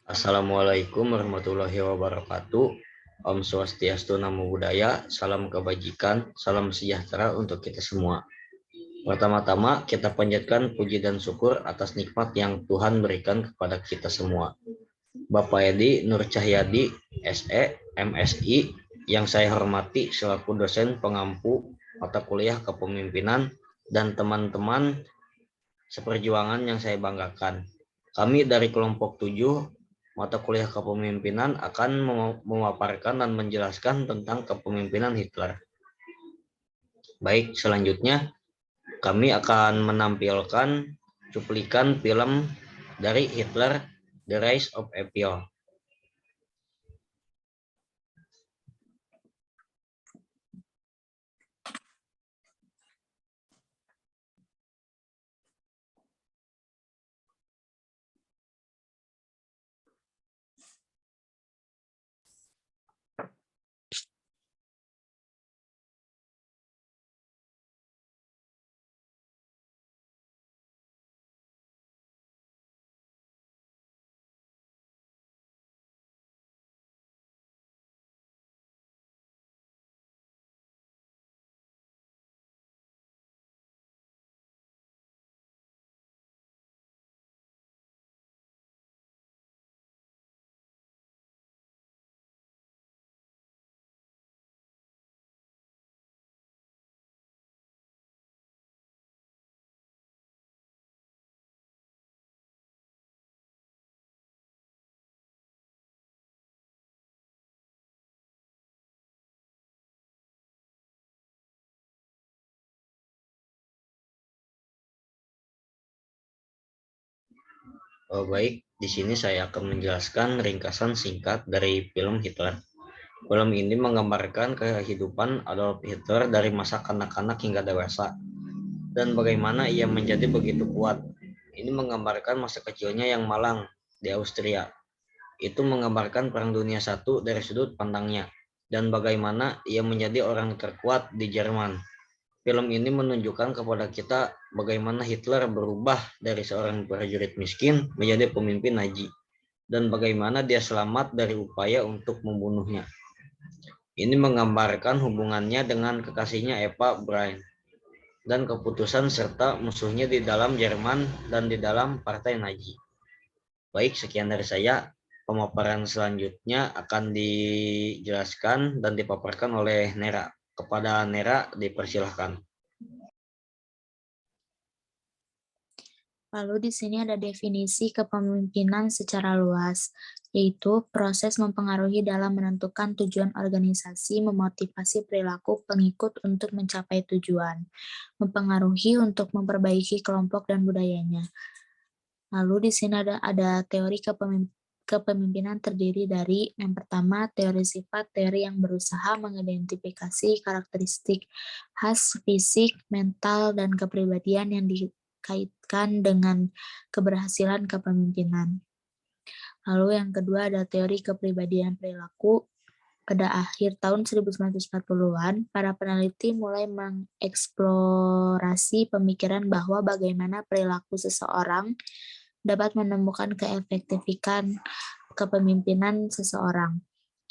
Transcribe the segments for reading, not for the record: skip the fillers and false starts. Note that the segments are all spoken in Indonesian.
Assalamualaikum warahmatullahi wabarakatuh. Om Swastiastu, Namo Buddhaya, salam kebajikan, salam sejahtera untuk kita semua. Pertama-tama kita panjatkan puji dan syukur atas nikmat yang Tuhan berikan kepada kita semua. Bapak Edi Nur Cahyadi, SE, MSI, yang saya hormati selaku dosen pengampu mata kuliah kepemimpinan dan teman-teman seperjuangan yang saya banggakan. Kami dari kelompok 7 mata kuliah kepemimpinan akan memaparkan dan menjelaskan tentang kepemimpinan Hitler. Baik, selanjutnya kami akan menampilkan cuplikan film dari Hitler, The Rise of Evil. Baik, di sini saya akan menjelaskan ringkasan singkat dari film Hitler. Film ini menggambarkan kehidupan Adolf Hitler dari masa kanak-kanak hingga dewasa dan bagaimana ia menjadi begitu kuat. Ini menggambarkan masa kecilnya yang malang di Austria. Itu menggambarkan Perang Dunia I dari sudut pandangnya dan bagaimana ia menjadi orang terkuat di Jerman. Film ini menunjukkan kepada kita bagaimana Hitler berubah dari seorang prajurit miskin menjadi pemimpin Nazi dan bagaimana dia selamat dari upaya untuk membunuhnya. Ini menggambarkan hubungannya dengan kekasihnya Eva Braun dan keputusan serta musuhnya di dalam Jerman dan di dalam partai Nazi. Baik, sekian dari saya. Pemaparan selanjutnya akan dijelaskan dan dipaparkan oleh Nera. Kepada Nera dipersilahkan. Lalu di sini ada definisi kepemimpinan secara luas, yaitu proses mempengaruhi dalam menentukan tujuan organisasi, memotivasi perilaku pengikut untuk mencapai tujuan, mempengaruhi untuk memperbaiki kelompok dan budayanya. Lalu di sini ada teori kepemimpinan terdiri dari yang pertama teori sifat, teori yang berusaha mengidentifikasi karakteristik khas fisik, mental, dan kepribadian yang dikaitkan dengan keberhasilan kepemimpinan. Lalu yang kedua ada teori kepribadian perilaku. Pada akhir tahun 1940-an, para peneliti mulai mengeksplorasi pemikiran bahwa bagaimana perilaku seseorang dapat menemukan keefektifan kepemimpinan seseorang.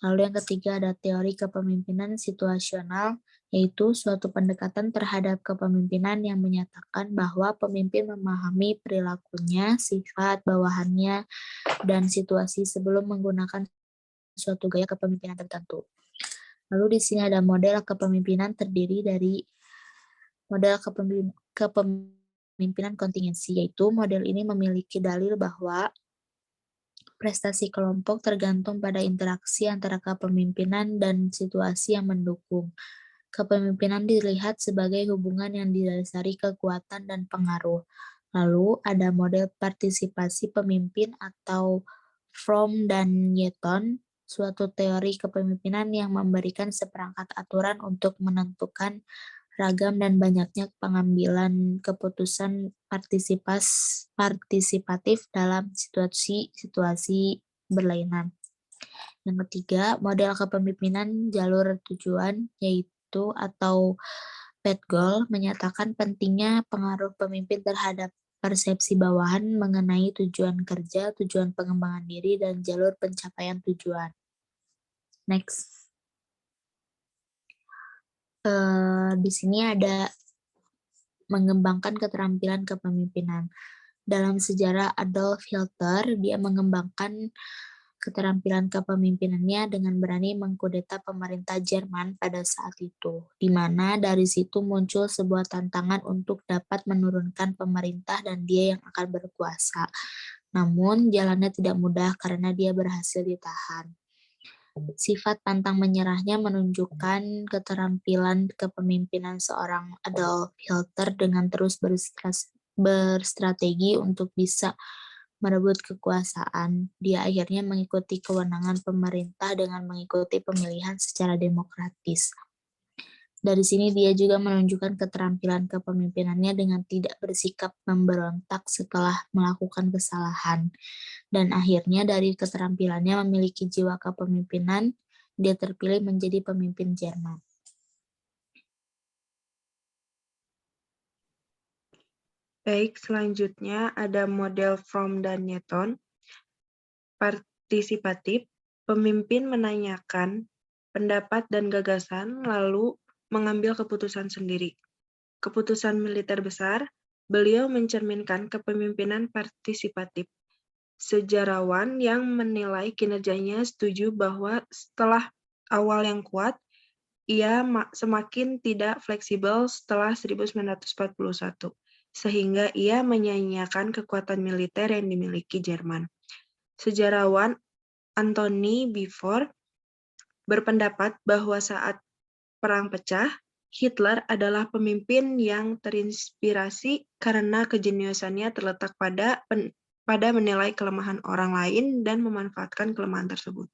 Lalu yang ketiga ada teori kepemimpinan situasional, yaitu suatu pendekatan terhadap kepemimpinan yang menyatakan bahwa pemimpin memahami perilakunya, sifat bawahannya, dan situasi sebelum menggunakan suatu gaya kepemimpinan tertentu. Lalu di sini ada model kepemimpinan terdiri dari model kepemimpinan kontingensi, yaitu model ini memiliki dalil bahwa prestasi kelompok tergantung pada interaksi antara kepemimpinan dan situasi yang mendukung. Kepemimpinan dilihat sebagai hubungan yang didasari kekuatan dan pengaruh. Lalu ada model partisipasi pemimpin atau Fromm dan Newton, suatu teori kepemimpinan yang memberikan seperangkat aturan untuk menentukan ragam dan banyaknya pengambilan keputusan partisipatif dalam situasi berlainan. Yang ketiga, model kepemimpinan jalur tujuan, yaitu atau PET Goal, menyatakan pentingnya pengaruh pemimpin terhadap persepsi bawahan mengenai tujuan kerja, tujuan pengembangan diri, dan jalur pencapaian tujuan. Next. Di sini ada mengembangkan keterampilan kepemimpinan. Dalam sejarah Adolf Hitler, dia mengembangkan keterampilan kepemimpinannya dengan berani mengkudeta pemerintah Jerman pada saat itu, di mana dari situ muncul sebuah tantangan untuk dapat menurunkan pemerintah dan dia yang akan berkuasa. Namun, jalannya tidak mudah karena dia berhasil ditahan. Sifat pantang menyerahnya menunjukkan keterampilan kepemimpinan seorang Adolf Hitler dengan terus berstrategi untuk bisa merebut kekuasaan. Dia akhirnya mengikuti kewenangan pemerintah dengan mengikuti pemilihan secara demokratis. Dari sini dia juga menunjukkan keterampilan kepemimpinannya dengan tidak bersikap memberontak setelah melakukan kesalahan. Dan akhirnya dari keterampilannya memiliki jiwa kepemimpinan, dia terpilih menjadi pemimpin Jerman. Baik, selanjutnya ada model Fromm dan Newton. Partisipatif, pemimpin menanyakan pendapat dan gagasan, lalu mengambil keputusan sendiri. Keputusan militer besar, beliau mencerminkan kepemimpinan partisipatif. Sejarawan yang menilai kinerjanya setuju bahwa setelah awal yang kuat, ia semakin tidak fleksibel setelah 1941, sehingga ia menyanyiakan kekuatan militer yang dimiliki Jerman. Sejarawan Anthony Beevor berpendapat bahwa saat perang pecah, Hitler adalah pemimpin yang terinspirasi karena kejeniusannya terletak pada menilai kelemahan orang lain dan memanfaatkan kelemahan tersebut.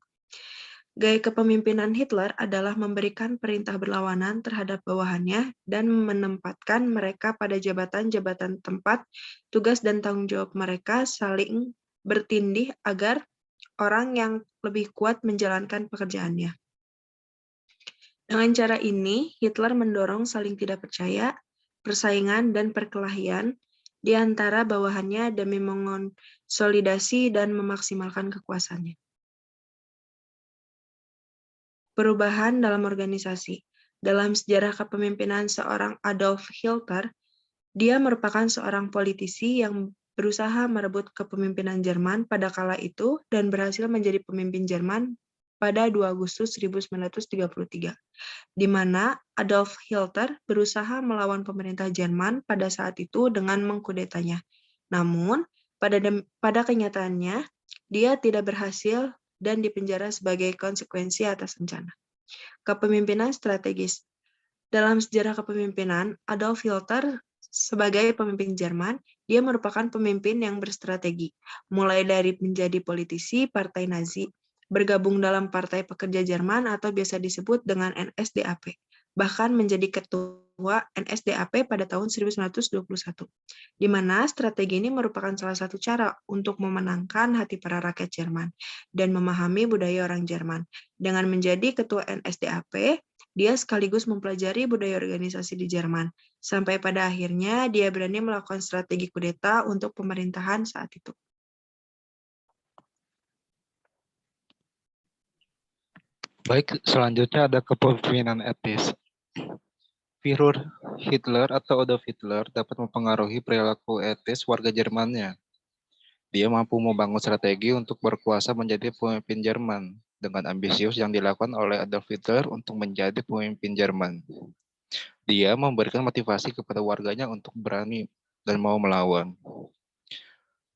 Gaya kepemimpinan Hitler adalah memberikan perintah berlawanan terhadap bawahannya dan menempatkan mereka pada jabatan-jabatan tempat, tugas dan tanggung jawab mereka saling bertindih agar orang yang lebih kuat menjalankan pekerjaannya. Dengan cara ini, Hitler mendorong saling tidak percaya, persaingan, dan perkelahian di antara bawahannya demi mengonsolidasi dan memaksimalkan kekuasaannya. Perubahan dalam organisasi. Dalam sejarah kepemimpinan seorang Adolf Hitler, dia merupakan seorang politisi yang berusaha merebut kepemimpinan Jerman pada kala itu dan berhasil menjadi pemimpin Jerman pada 2 Agustus 1933, di mana Adolf Hitler berusaha melawan pemerintah Jerman pada saat itu dengan mengkudetanya. Namun, pada kenyataannya, dia tidak berhasil dan dipenjara sebagai konsekuensi atas rencana. Kepemimpinan strategis. Dalam sejarah kepemimpinan, Adolf Hitler sebagai pemimpin Jerman, dia merupakan pemimpin yang berstrategi, mulai dari menjadi politisi Partai Nazi, bergabung dalam Partai Pekerja Jerman atau biasa disebut dengan NSDAP, bahkan menjadi ketua NSDAP pada tahun 1921, di mana strategi ini merupakan salah satu cara untuk memenangkan hati para rakyat Jerman dan memahami budaya orang Jerman. Dengan menjadi ketua NSDAP, dia sekaligus mempelajari budaya organisasi di Jerman, sampai pada akhirnya dia berani melakukan strategi kudeta untuk pemerintahan saat itu. Baik, selanjutnya ada kepemimpinan etis. Führer Hitler atau Adolf Hitler dapat mempengaruhi perilaku etis warga Jermannya. Dia mampu membangun strategi untuk berkuasa menjadi pemimpin Jerman dengan ambisius yang dilakukan oleh Adolf Hitler untuk menjadi pemimpin Jerman. Dia memberikan motivasi kepada warganya untuk berani dan mau melawan.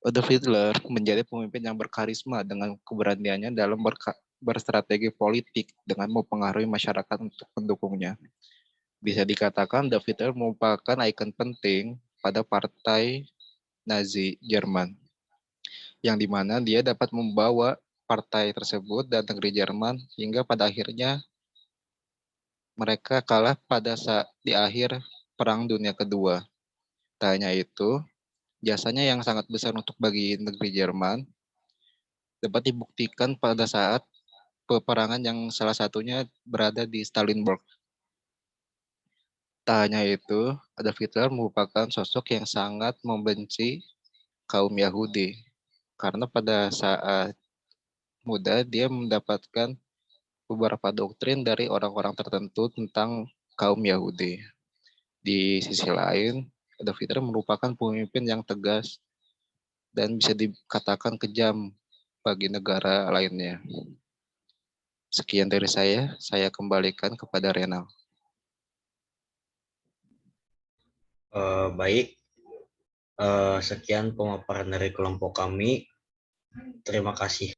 Adolf Hitler menjadi pemimpin yang berkarisma dengan keberaniannya dalam berstrategi politik dengan mempengaruhi masyarakat untuk mendukungnya. Bisa dikatakan Adolf Hitler merupakan ikon penting pada Partai Nazi Jerman, yang dimana dia dapat membawa partai tersebut dan negeri Jerman hingga pada akhirnya mereka kalah pada saat di akhir Perang Dunia Kedua. Tak hanya itu, jasanya yang sangat besar untuk bagi negeri Jerman dapat dibuktikan pada saat peperangan yang salah satunya berada di Stalingrad. Tak hanya itu, Adolf Hitler merupakan sosok yang sangat membenci kaum Yahudi. Karena pada saat muda dia mendapatkan beberapa doktrin dari orang-orang tertentu tentang kaum Yahudi. Di sisi lain, Adolf Hitler merupakan pemimpin yang tegas dan bisa dikatakan kejam bagi negara lainnya. Sekian dari saya kembalikan kepada Renal. Baik, sekian pemaparan dari kelompok kami. Terima kasih.